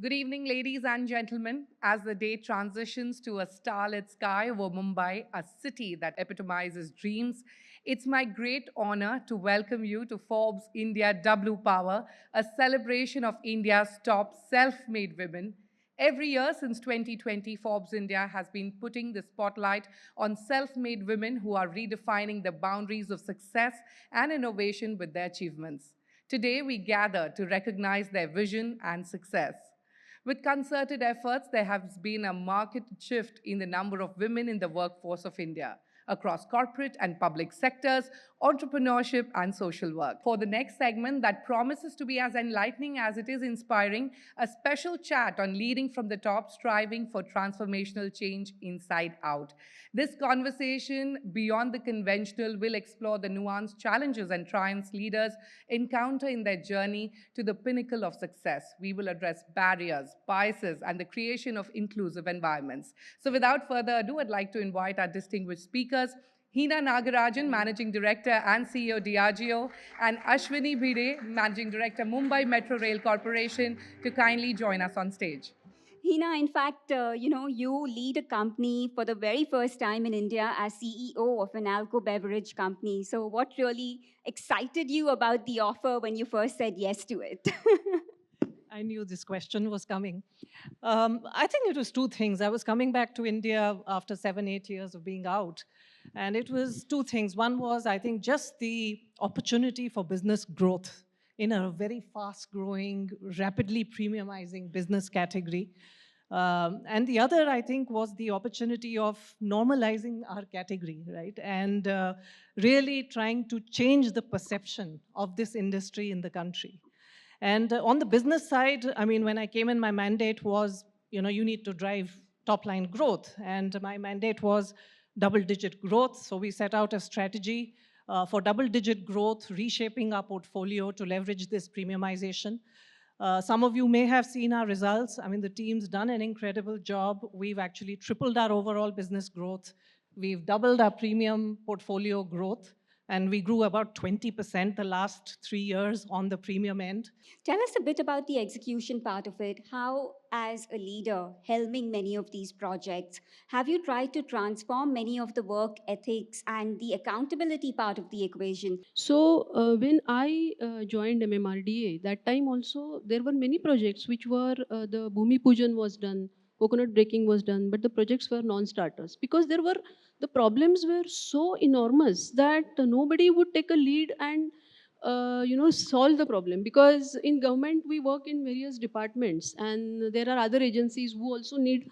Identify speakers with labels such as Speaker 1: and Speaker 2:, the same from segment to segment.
Speaker 1: Good evening, ladies and gentlemen. As the day transitions to a starlit sky over Mumbai, a city that epitomizes dreams, it's my great honor to welcome you to Forbes India W Power, a celebration of India's top self made women. Every year since 2020, Forbes India has been putting the spotlight on self made women who are redefining the boundaries of success and innovation with their achievements. Today, we gather to recognize their vision and success. With concerted efforts, there has been a marked shift in the number of women in the workforce of India across corporate and public sectors, entrepreneurship, and social work. For the next segment that promises to be as enlightening as it is inspiring, a special chat on leading from the top, striving for transformational change inside out. This conversation, beyond the conventional, will explore the nuanced challenges and triumphs leaders encounter in their journey to the pinnacle of success. We will address barriers, biases, and the creation of inclusive environments. So without further ado, I'd like to invite our distinguished speakers, Hina Nagarajan, Managing Director and CEO, Diageo, and Ashwini Bhide, Managing Director, Mumbai Metro Rail Corporation, to kindly join us on stage.
Speaker 2: Hina, in fact, you lead a company for the very first time in India as CEO of an alco beverage company. So, what really excited you about the offer when you first said yes to it?
Speaker 3: I knew this question was coming. I think it was two things. I was coming back to India after 7, 8 years of being out. And it was two things. One was, I think, just the opportunity for business growth in a very fast growing, rapidly premiumizing business category. And the other, I think, was the opportunity of normalizing our category, right? And really trying to change the perception of this industry in the country. And on the business side, I mean, when I came in, my mandate was, you need to drive top line growth. And my mandate was double-digit growth. So we set out a strategy for double-digit growth, reshaping our portfolio to leverage this premiumization. Some of you may have seen our results. I mean, the team's done an incredible job. We've actually tripled our overall business growth. We've doubled our premium portfolio growth. And we grew about 20% the last 3 years on the premium end.
Speaker 2: Tell us a bit about the execution part of it. How, as a leader, helming many of these projects, have you tried to transform many of the work ethics and the accountability part of the equation?
Speaker 4: So when I joined MMRDA, that time also there were many projects which were the Bhumi Pujan was done, coconut breaking was done, but the projects were non-starters because the problems were so enormous that nobody would take a lead and solve the problem, because in government we work in various departments and there are other agencies who also need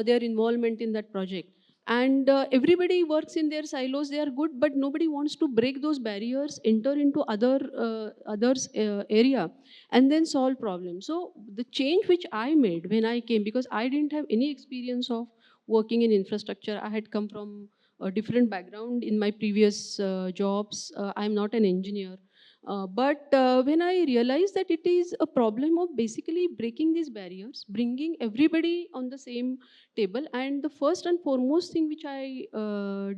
Speaker 4: their involvement in that project, and everybody works in their silos. They are good, but nobody wants to break those barriers, enter into others area and then solve problems. So the change which I made when I came, because I didn't have any experience of working in infrastructure, I had come from a different background in my previous jobs. I'm not an engineer. But when I realized that it is a problem of basically breaking these barriers, bringing everybody on the same table, and the first and foremost thing which I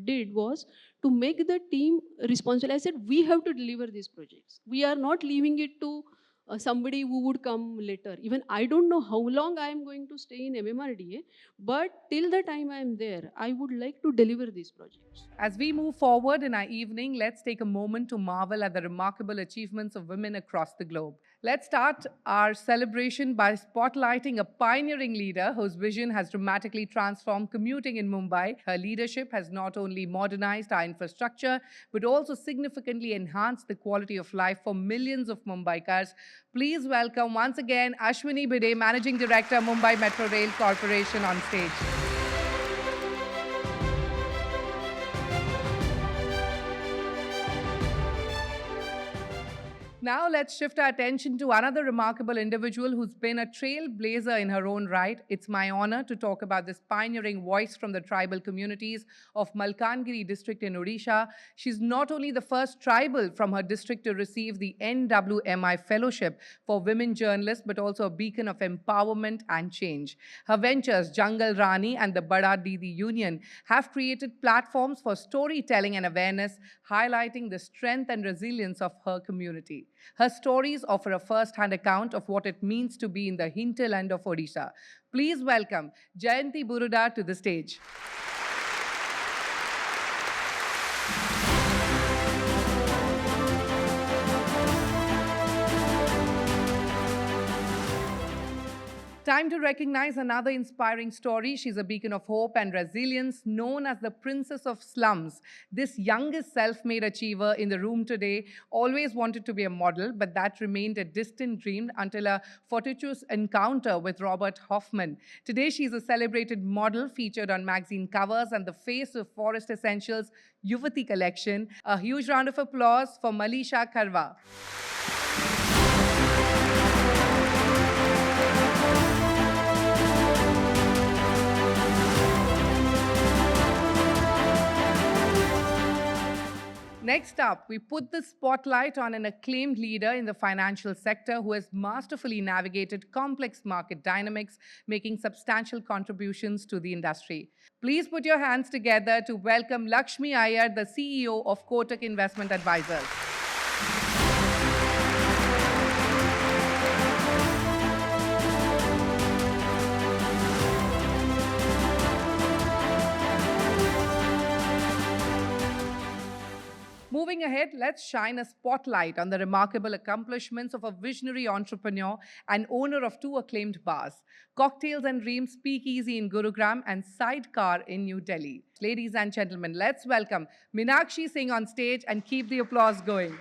Speaker 4: did was to make the team responsible. I said, we have to deliver these projects. We are not leaving it to somebody who would come later. Even I don't know how long I am going to stay in MMRDA, but till the time I am there, I would like to deliver these projects.
Speaker 1: As we move forward in our evening, let's take a moment to marvel at the remarkable achievements of women across the globe. Let's start our celebration by spotlighting a pioneering leader whose vision has dramatically transformed commuting in Mumbai. Her leadership has not only modernized our infrastructure, but also significantly enhanced the quality of life for millions of Mumbaikars. Please welcome once again Ashwini Bhide, Managing Director, Mumbai Metro Rail Corporation, on stage. Now let's shift our attention to another remarkable individual who's been a trailblazer in her own right. It's my honor to talk about this pioneering voice from the tribal communities of Malkangiri district in Odisha. She's not only the first tribal from her district to receive the NWMI Fellowship for Women Journalists, but also a beacon of empowerment and change. Her ventures, Jungle Rani and the Bada Didi Union, have created platforms for storytelling and awareness, highlighting the strength and resilience of her community. Her stories offer a first-hand account of what it means to be in the hinterland of Odisha. Please welcome Jayanti Buruda to the stage. Time to recognize another inspiring story. She's a beacon of hope and resilience, known as the Princess of Slums. This youngest self-made achiever in the room today always wanted to be a model, but that remained a distant dream until a fortuitous encounter with Robert Hoffman. Today, she's a celebrated model featured on magazine covers and the face of Forest Essentials Yuvati collection. A huge round of applause for Malisha Karwa. Next up, we put the spotlight on an acclaimed leader in the financial sector who has masterfully navigated complex market dynamics, making substantial contributions to the industry. Please put your hands together to welcome Lakshmi Iyer, the CEO of Kotak Investment Advisors. Moving ahead, let's shine a spotlight on the remarkable accomplishments of a visionary entrepreneur and owner of two acclaimed bars, Cocktails and Dreams Speakeasy in Gurugram and Sidecar in New Delhi. Ladies and gentlemen, let's welcome Meenakshi Singh on stage and keep the applause going.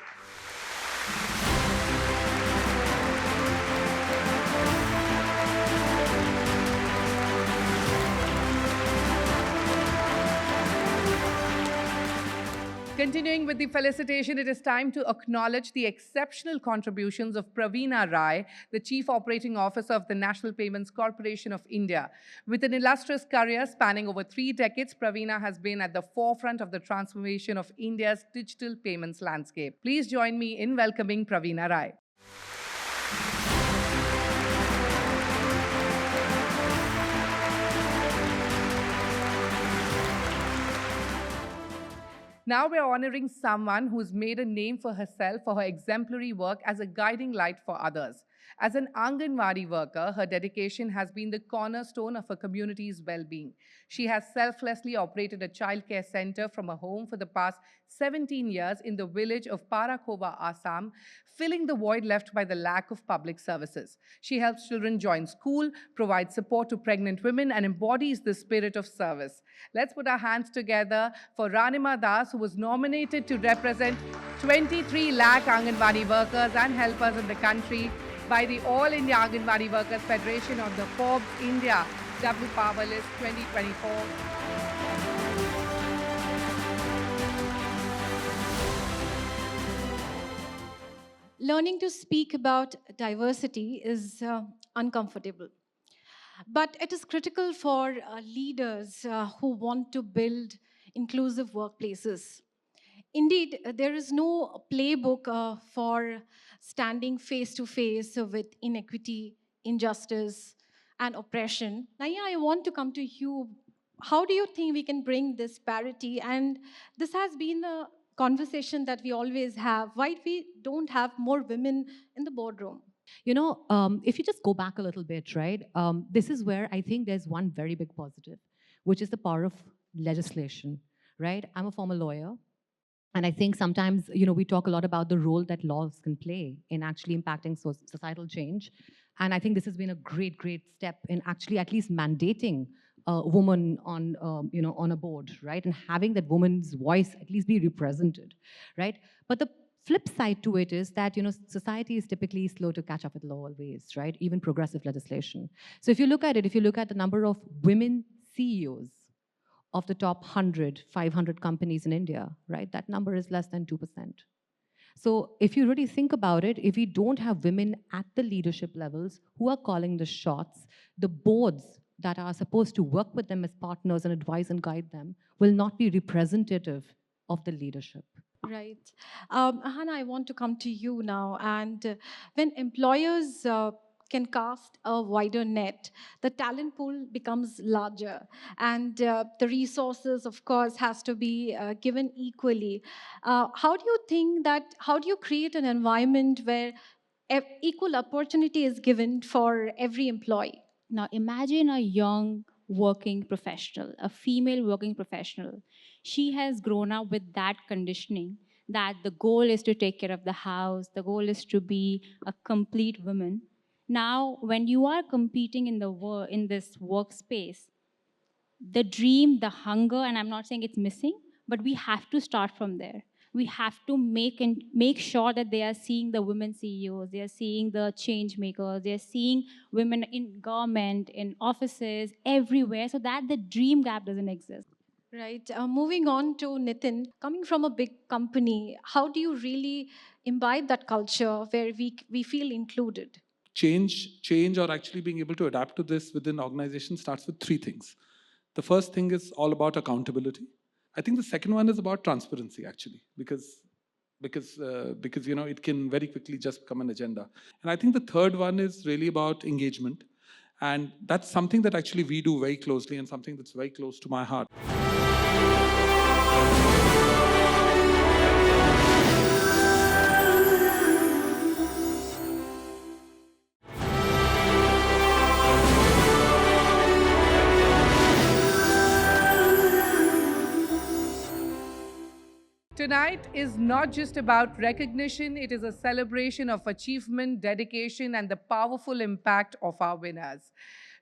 Speaker 1: Continuing with the felicitation, it is time to acknowledge the exceptional contributions of Praveena Rai, the Chief Operating Officer of the National Payments Corporation of India. With an illustrious career spanning over 3 decades, Praveena has been at the forefront of the transformation of India's digital payments landscape. Please join me in welcoming Praveena Rai. Now we're honoring someone who's made a name for herself for her exemplary work as a guiding light for others. As an Anganwadi worker, her dedication has been the cornerstone of her community's well-being. She has selflessly operated a childcare center from her home for the past 17 years in the village of Parakhova, Assam, filling the void left by the lack of public services. She helps children join school, provides support to pregnant women, and embodies the spirit of service. Let's put our hands together for Ranima Das, who was nominated to represent 23 lakh Anganwadi workers and helpers in the country by the All India Anganwadi Workers Federation on the Forbes India W Power List 2024.
Speaker 5: Learning to speak about diversity is uncomfortable, but it is critical for leaders who want to build inclusive workplaces. Indeed, there is no playbook for standing face to face with inequity, injustice, and oppression. Naya, I want to come to you. How do you think we can bring this parity? And this has been a conversation that we always have. Why we don't have more women in the boardroom?
Speaker 6: You know, if you just go back a little bit, right, this is where I think there's one very big positive, which is the power of legislation, right? I'm a former lawyer. And I think sometimes, you know, we talk a lot about the role that laws can play in actually impacting societal change. And I think this has been a great, great step in actually at least mandating a woman on, you know, on a board, right? And having that woman's voice at least be represented, right? But the flip side to it is that, you know, society is typically slow to catch up with law always, right? Even progressive legislation. So if you look at it, if you look at the number of women CEOs of the top 100, 500 companies in India, right? That number is less than 2%. So if you really think about it, if we don't have women at the leadership levels who are calling the shots, the boards that are supposed to work with them as partners and advise and guide them will not be representative of the leadership.
Speaker 5: Right. Ahana, I want to come to you now. And when employers can cast a wider net, the talent pool becomes larger, and the resources, of course, has to be given equally. How do you think that? How do you create an environment where equal opportunity is given for every employee?
Speaker 7: Now, imagine a young working professional, a female working professional. She has grown up with that conditioning that the goal is to take care of the house, the goal is to be a complete woman. Now, when you are competing in in this workspace, the dream, the hunger, and I'm not saying it's missing, but we have to start from there. We have to make sure that they are seeing the women CEOs, they are seeing the change makers, they are seeing women in government, in offices, everywhere, so that the dream gap doesn't exist.
Speaker 5: Right. Moving on to Nitin, coming from a big company, how do you really imbibe that culture where we feel included?
Speaker 8: Change or actually being able to adapt to this within organization starts with three things. The first thing is all about accountability. I think the second one is about transparency, actually, because it can very quickly just become an agenda. And I think the third one is really about engagement, and that's something that actually we do very closely and something that's very close to my heart.
Speaker 1: Tonight is not just about recognition, it is a celebration of achievement, dedication, and the powerful impact of our winners.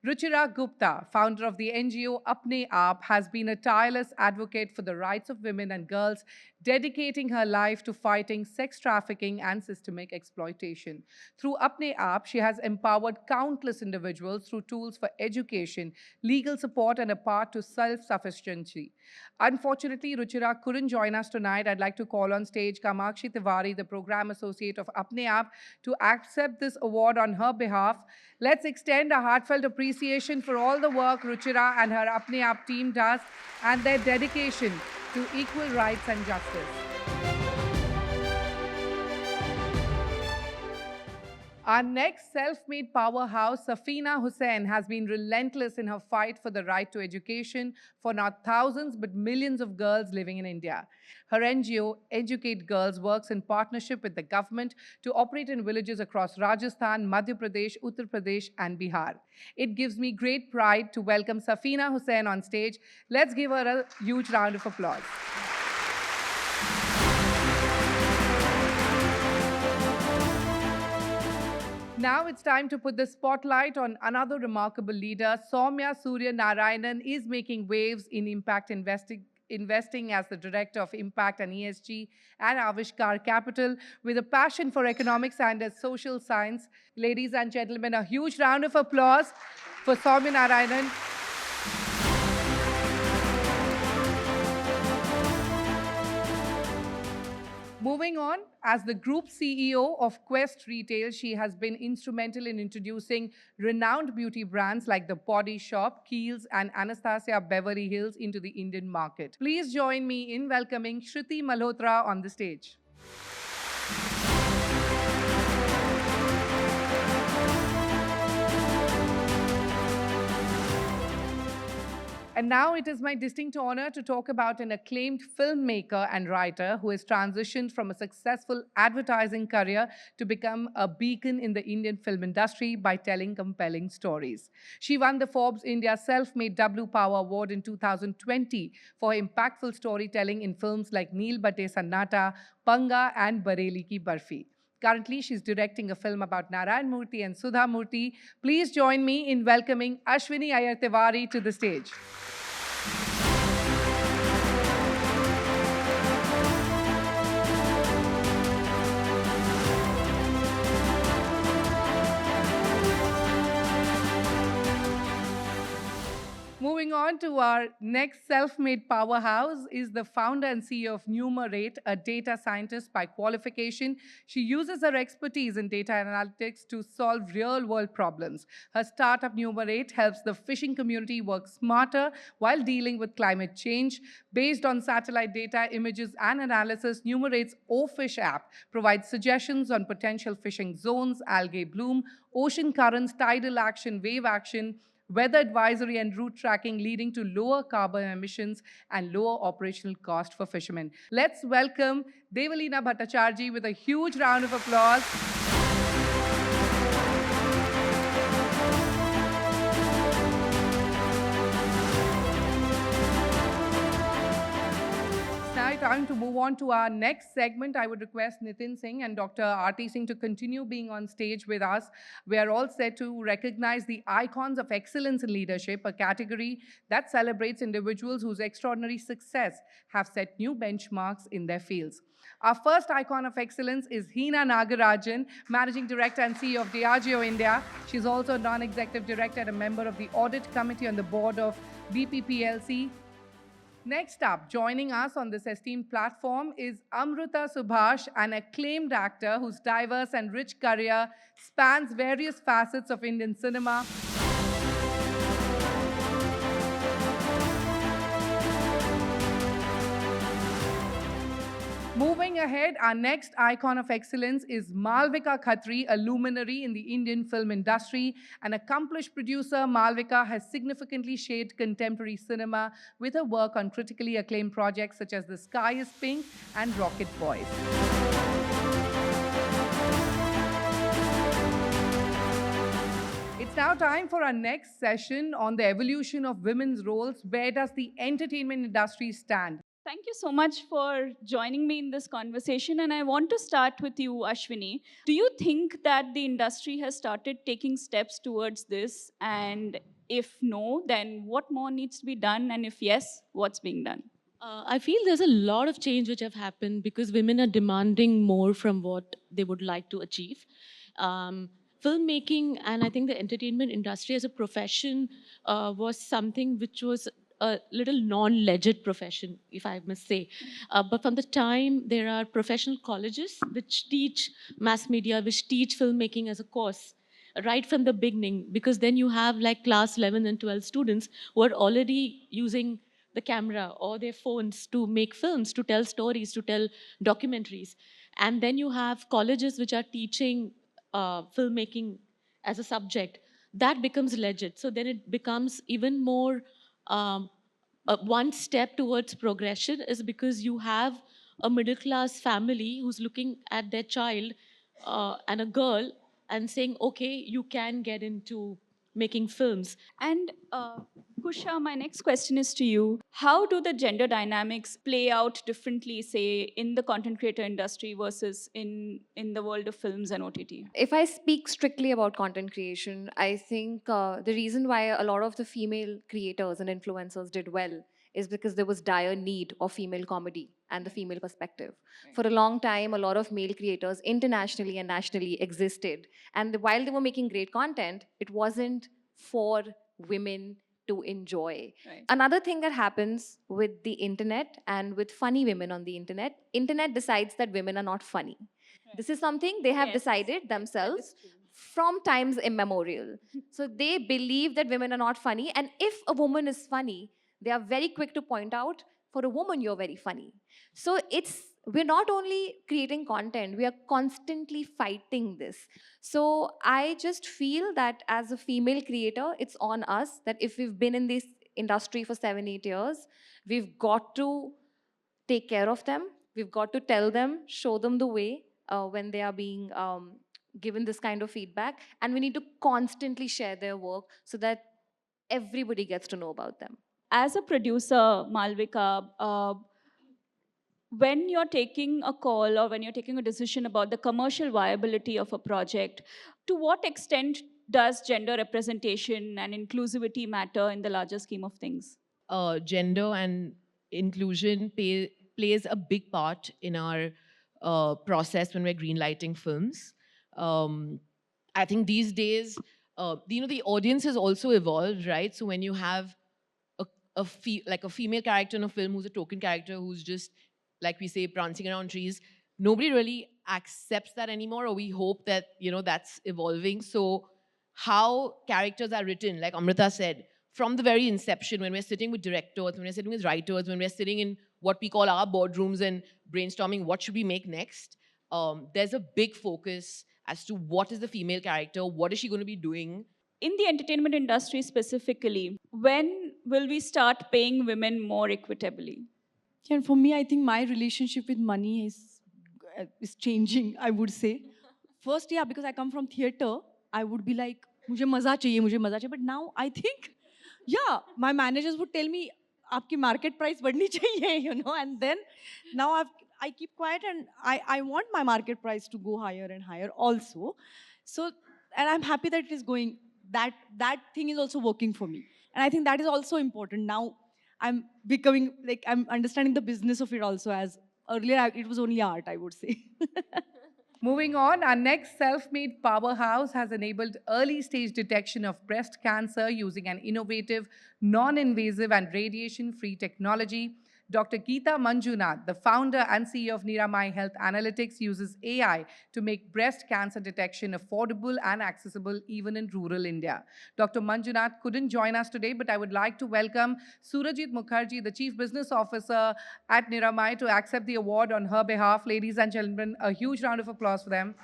Speaker 1: Ruchira Gupta, founder of the NGO Apne Aap, has been a tireless advocate for the rights of women and girls, dedicating her life to fighting sex trafficking and systemic exploitation. Through Apne Aap, she has empowered countless individuals through tools for education, legal support, and a path to self-sufficiency. Unfortunately, Ruchira couldn't join us tonight. I'd like to call on stage Kamakshi Tiwari, the Program Associate of Apne Aap, to accept this award on her behalf. Let's extend a heartfelt appreciation for all the work Ruchira and her Apne Aap team does and their dedication to equal rights and justice. Our next self-made powerhouse, Safina Hussain, has been relentless in her fight for the right to education for not thousands but millions of girls living in India. Her NGO, Educate Girls, works in partnership with the government to operate in villages across Rajasthan, Madhya Pradesh, Uttar Pradesh, and Bihar. It gives me great pride to welcome Safina Hussain on stage. Let's give her a huge round of applause. Now it's time to put the spotlight on another remarkable leader. Soumya Surya Narayanan is making waves in impact investing as the Director of Impact and ESG at Avishkar Capital with a passion for economics and social science. Ladies and gentlemen, a huge round of applause for Soumya Narayanan. Moving on, as the Group CEO of Quest Retail, she has been instrumental in introducing renowned beauty brands like The Body Shop, Kiehl's, and Anastasia Beverly Hills into the Indian market. Please join me in welcoming Shruti Malhotra on the stage. And now it is my distinct honor to talk about an acclaimed filmmaker and writer who has transitioned from a successful advertising career to become a beacon in the Indian film industry by telling compelling stories. She won the Forbes India Self-Made W Power Award in 2020 for impactful storytelling in films like Neel Bate Sannata, Panga, and Bareli Ki Barfi. Currently, she's directing a film about Narayan Murthy and Sudha Murthy. Please join me in welcoming Ashwini Iyer Tiwari to the stage. Moving on on to our next self-made powerhouse is the founder and CEO of Numerate, a data scientist by qualification. She uses her expertise in data analytics to solve real-world problems. Her startup Numerate helps the fishing community work smarter while dealing with climate change. Based on satellite data, images, and analysis, Numerate's OFish app provides suggestions on potential fishing zones, algae bloom, ocean currents, tidal action, wave action, weather advisory, and route tracking, leading to lower carbon emissions and lower operational cost for fishermen. Let's welcome Devalina Bhattacharjee with a huge round of applause. Now time to move on to our next segment. I would request Nitin Singh and Dr. Aarti Singh to continue being on stage with us. We are all set to recognize the icons of excellence in leadership, a category that celebrates individuals whose extraordinary success have set new benchmarks in their fields. Our first icon of excellence is Hina Nagarajan, Managing Director and CEO of Diageo India. She's also a non-executive director and a member of the Audit Committee on the board of BPPLC. Next up, joining us on this esteemed platform is Amruta Subhash, an acclaimed actor whose diverse and rich career spans various facets of Indian cinema. Moving ahead, our next icon of excellence is Malvika Khatri, a luminary in the Indian film industry. An accomplished producer, Malvika has significantly shaped contemporary cinema with her work on critically acclaimed projects such as The Sky is Pink and Rocket Boys. It's now time for our next session on the evolution of women's roles. Where does the entertainment industry stand?
Speaker 2: Thank you so much for joining me in this conversation. And I want to start with you, Ashwini. Do you think that the industry has started taking steps towards this? And if no, then what more needs to be done? And if yes, what's being done?
Speaker 9: I feel there's a lot of change which have happened because women are demanding more from what they would like to achieve. Filmmaking and I think the entertainment industry as a profession was something which was a little non-legit profession, if I must say. But from the time there are professional colleges which teach mass media, which teach filmmaking as a course, right from the beginning, because then you have like class 11 and 12 students who are already using the camera or their phones to make films, to tell stories, to tell documentaries. And then you have colleges which are teaching filmmaking as a subject. That becomes legit. So then it becomes even more one step towards progression is because you have a middle class family who's looking at their child and a girl and saying, okay, you can get into making films.
Speaker 2: And Kusha, my next question is to you. How do the gender dynamics play out differently, say, in the content creator industry versus in the world of films and OTT?
Speaker 10: If I speak strictly about content creation, I think the reason why a lot of the female creators and influencers did well is because there was dire need of female comedy and the female perspective. For a long time, a lot of male creators internationally and nationally existed. And while they were making great content, it wasn't for women to enjoy.
Speaker 2: Right.
Speaker 10: Another thing that happens with the internet and with funny women on the internet decides that women are not funny.
Speaker 2: Right.
Speaker 10: This is something they have
Speaker 2: Yes,
Speaker 10: decided themselves from times immemorial. So they believe that women are not funny, and if a woman is funny, they are very quick to point out, for a woman, you're very funny. So we're not only creating content, we are constantly fighting this. So I just feel that as a female creator, it's on us that if we've been in this industry for 7-8 years, we've got to take care of them. We've got to tell them, show them the way when they are being given this kind of feedback. And we need to constantly share their work so that everybody gets to know about them.
Speaker 2: As a producer, Malvika, when you're taking a call or when you're taking a decision about the commercial viability of a project, to what extent does gender representation and inclusivity matter in the larger scheme of things?
Speaker 11: Gender and inclusion plays a big part in our process when we're greenlighting films. I think these days, the audience has also evolved, right? So when you have a like a female character in a film who's a token character who's just, like we say, prancing around trees. Nobody really accepts that anymore, or we hope that, that's evolving. So how characters are written, like Amrita said, from the very inception, when we're sitting with directors, when we're sitting with writers, when we're sitting in what we call our boardrooms and brainstorming what should we make next, there's a big focus as to what is the female character, what is she going to be doing.
Speaker 12: In the entertainment industry specifically, when will we start paying women more equitably?
Speaker 13: Yeah, and for me, I think my relationship with money is changing, I would say. First, yeah, because I come from theater, I would be like, mujhe maza chahiye. But now I think, yeah, my managers would tell me, aapki market price badhni chahiye, and then now I keep quiet, and I want my market price to go higher and higher also. So, and I'm happy that it is going, that thing is also working for me. And I think that is also important. Now I'm becoming, like, I'm understanding the business of it also, as earlier it was only art, I would say.
Speaker 1: Moving on, our next self-made powerhouse has enabled early-stage detection of breast cancer using an innovative, non-invasive and radiation-free technology. Dr. Geeta Manjunath, the founder and CEO of Niramai Health Analytics, uses AI to make breast cancer detection affordable and accessible even in rural India. Dr. Manjunath couldn't join us today, but I would like to welcome Surajit Mukherjee, the Chief Business Officer at Niramai, to accept the award on her behalf. Ladies and gentlemen, a huge round of applause for them.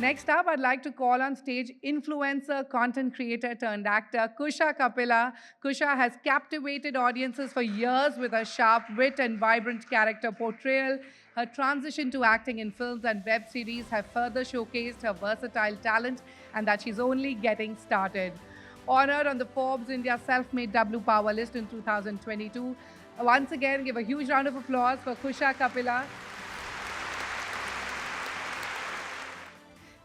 Speaker 1: Next up, I'd like to call on stage influencer, content creator turned actor, Kusha Kapila. Kusha has captivated audiences for years with her sharp wit and vibrant character portrayal. Her transition to acting in films and web series have further showcased her versatile talent and that she's only getting started. Honored on the Forbes India Self-Made W Power list in 2022. Once again, give a huge round of applause for Kusha Kapila.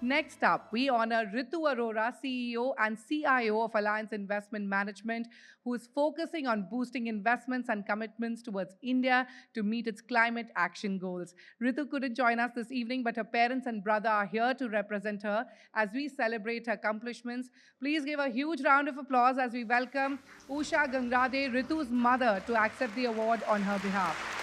Speaker 1: Next up, we honor Ritu Arora, CEO and CIO of Alliance Investment Management, who is focusing on boosting investments and commitments towards India to meet its climate action goals. Ritu couldn't join us this evening, but her parents and brother are here to represent her as we celebrate her accomplishments. Please give a huge round of applause as we welcome Usha Gangrade, Ritu's mother, to accept the award on her behalf.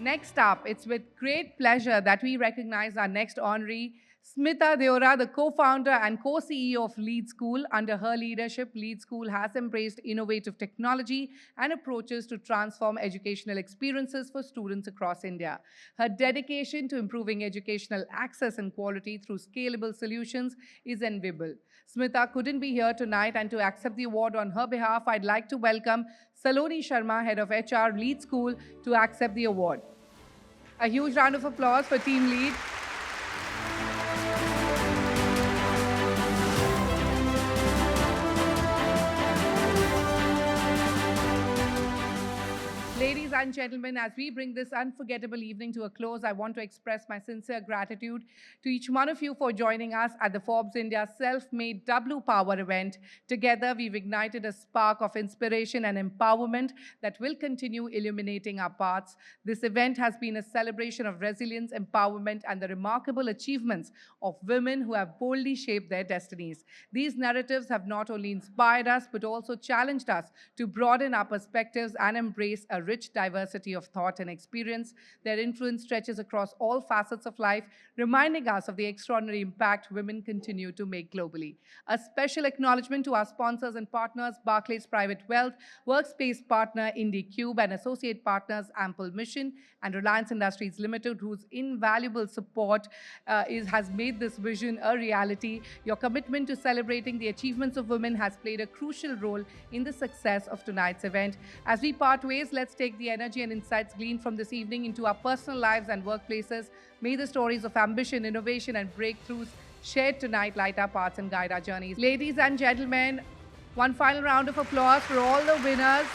Speaker 1: Next up, it's with great pleasure that we recognize our next honoree, Smita Deora, the co-founder and co-CEO of Lead School. Under her leadership, Lead School has embraced innovative technology and approaches to transform educational experiences for students across India. Her dedication to improving educational access and quality through scalable solutions is enviable. Smita couldn't be here tonight, and to accept the award on her behalf, I'd like to welcome Saloni Sharma, Head of HR, Lead School, to accept the award. A huge round of applause for Team Lead. Ladies and gentlemen, as we bring this unforgettable evening to a close, I want to express my sincere gratitude to each one of you for joining us at the Forbes India Self-Made W Power event. Together, we've ignited a spark of inspiration and empowerment that will continue illuminating our paths. This event has been a celebration of resilience, empowerment, and the remarkable achievements of women who have boldly shaped their destinies. These narratives have not only inspired us, but also challenged us to broaden our perspectives and embrace a rich diversity of thought and experience. Their influence stretches across all facets of life, reminding us of the extraordinary impact women continue to make globally. A special acknowledgement to our sponsors and partners, Barclays Private Wealth, Workspace partner IndieCube, and associate partners Ample Mission and Reliance Industries Limited, whose invaluable support has made this vision a reality. Your commitment to celebrating the achievements of women has played a crucial role in the success of tonight's event. As we part ways, let's take the energy and insights gleaned from this evening into our personal lives and workplaces. May the stories of ambition, innovation, and breakthroughs shared tonight light our paths and guide our journeys. Ladies and gentlemen, one final round of applause for all the winners.